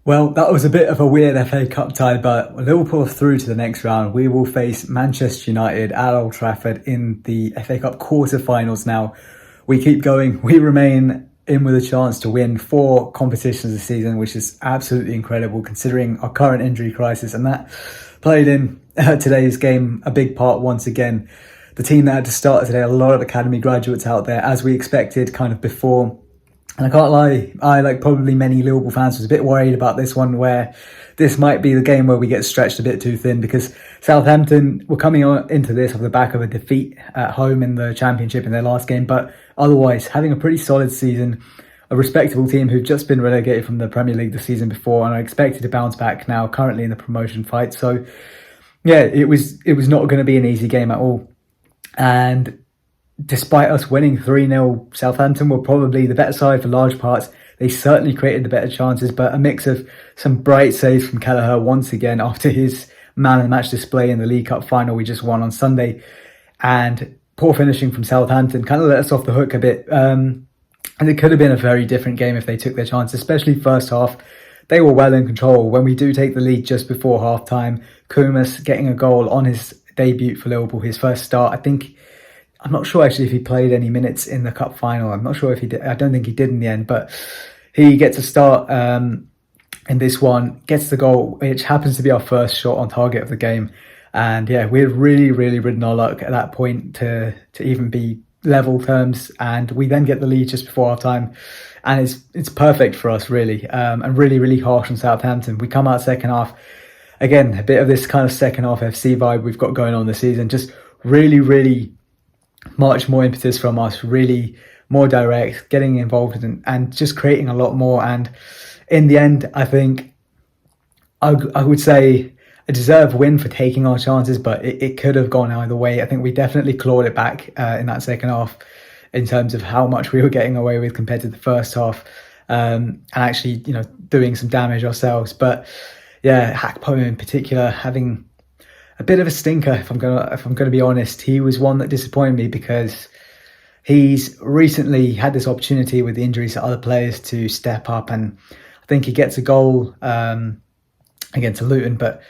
Well, that was a bit of a weird FA Cup tie, but Liverpool are through to the next round. We will face Manchester United at Old Trafford in the FA Cup quarter-finals now. We keep going. We remain in with a chance to win 4 competitions this season, which is absolutely incredible considering our current injury crisis. And that played in today's game a big part once again. The team that had to start today, a lot of academy graduates out there, as we expected kind of before. And I can't lie, I, like probably many Liverpool fans, was a bit worried about this one, where this might be the game where we get stretched a bit too thin, because Southampton were coming into this off the back of a defeat at home in the Championship in their last game, but otherwise having a pretty solid season, a respectable team who've just been relegated from the Premier League the season before and are expected to bounce back now, currently in the promotion fight. So yeah, it was not going to be an easy game at all. And despite us winning 3-0, Southampton were probably the better side for large parts. They certainly created the better chances, but a mix of some bright saves from Kelleher once again after his man of the match display in the League Cup final we just won on Sunday, and poor finishing from Southampton kind of let us off the hook a bit. And it could have been a very different game if they took their chance, especially first half. They were well in control. When we do take the lead just before half-time, Koumas getting a goal on his debut for Liverpool, his first start. I'm not sure actually if he played any minutes in the cup final. I'm not sure if he did. I don't think he did in the end, but he gets a start in this one, gets the goal, which happens to be our first shot on target of the game. And yeah, we've really ridden our luck at that point to even be level terms. And we then get the lead just before our time. And it's perfect for us, really. And really harsh on Southampton. We come out second half. Again, a bit of this kind of second half FC vibe we've got going on this season. Just really much more impetus from us, really more direct, getting involved and just creating a lot more. And in the end, I think I would say a deserved win for taking our chances, but it could have gone either way. I think we definitely clawed it back in that second half in terms of how much we were getting away with compared to the first half, and actually, doing some damage ourselves. But yeah, Hakpo in particular having a bit of a stinker, if I'm gonna be honest. He was one that disappointed me because he's recently had this opportunity with the injuries to other players to step up, and I think he gets a goal against Luton, but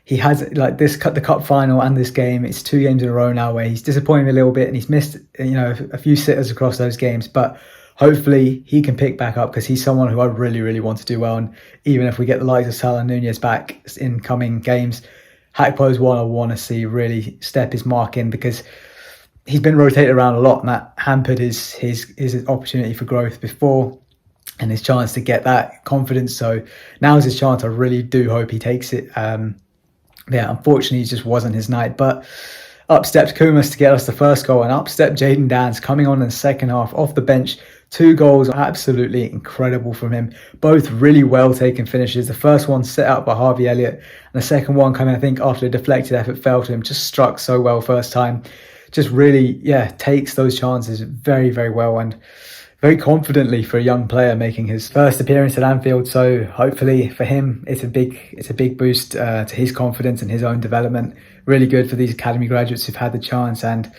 he has the cup final and this game. It's 2 games in a row now where he's disappointed me a little bit, and he's missed a few sitters across those games. But hopefully he can pick back up, because he's someone who I really want to do well. And even if we get the likes of Salah and Nunez back in coming games, Hakpo's one I want to see really step his mark in, because he's been rotated around a lot, and that hampered his opportunity for growth before and his chance to get that confidence. So now's his chance. I really do hope he takes it. Unfortunately, it just wasn't his night. But up steps Koumas to get us the first goal, and up stepped Jayden coming on in the second half off the bench. 2 goals, absolutely incredible from him. Both really well taken finishes. The first one set out by Harvey, Elliott, and the second one coming, I think, after a deflected effort fell to him. Just struck so well first time. Just really, takes those chances very well, and very confidently for a young player making his first appearance at Anfield. So hopefully for him, it's a big boost to his confidence and his own development. Really good for these academy graduates who've had the chance. And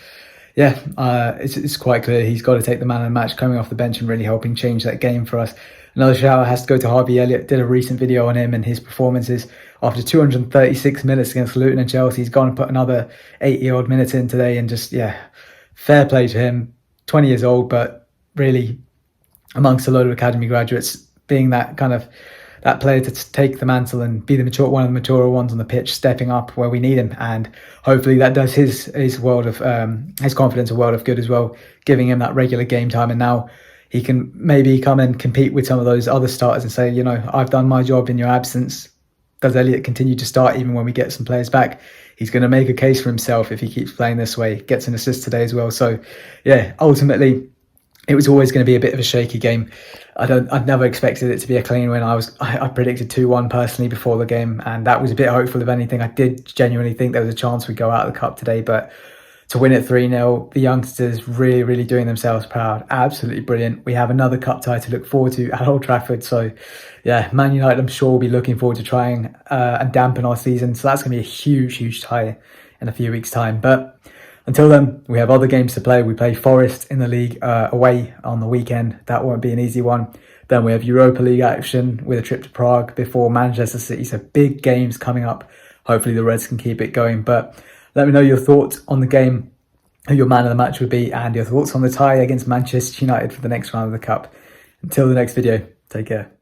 it's quite clear he's got to take the man of the match, coming off the bench and really helping change that game for us. Another shout out has to go to Harvey Elliott. Did a recent video on him and his performances after 236 minutes against Luton and Chelsea. He's gone and put another 80-odd minutes in today, and just fair play to him. 20 years old, but really amongst a load of academy graduates, being that player to take the mantle and be one of the maturer ones on the pitch, stepping up where we need him. And hopefully that does his world of his confidence a world of good as well, giving him that regular game time. And now he can maybe come and compete with some of those other starters and say, I've done my job in your absence. Does Elliott continue to start even when we get some players back? He's going to make a case for himself if he keeps playing this way. Gets an assist today as well. So ultimately it was always going to be a bit of a shaky game. I'd never expected it to be a clean win. I predicted 2-1 personally before the game, and that was a bit hopeful. If anything, I did genuinely think there was a chance we'd go out of the cup today, but to win it 3-0, the youngsters really doing themselves proud. Absolutely brilliant. We have another cup tie to look forward to at Old Trafford. So yeah, Man United, I'm sure, will be looking forward to trying and dampen our season. So that's going to be a huge tie in a few weeks' time. But until then, we have other games to play. We play Forest in the league away on the weekend. That won't be an easy one. Then we have Europa League action with a trip to Prague before Manchester City. So big games coming up. Hopefully the Reds can keep it going. But let me know your thoughts on the game, who your man of the match would be, and your thoughts on the tie against Manchester United for the next round of the Cup. Until the next video, take care.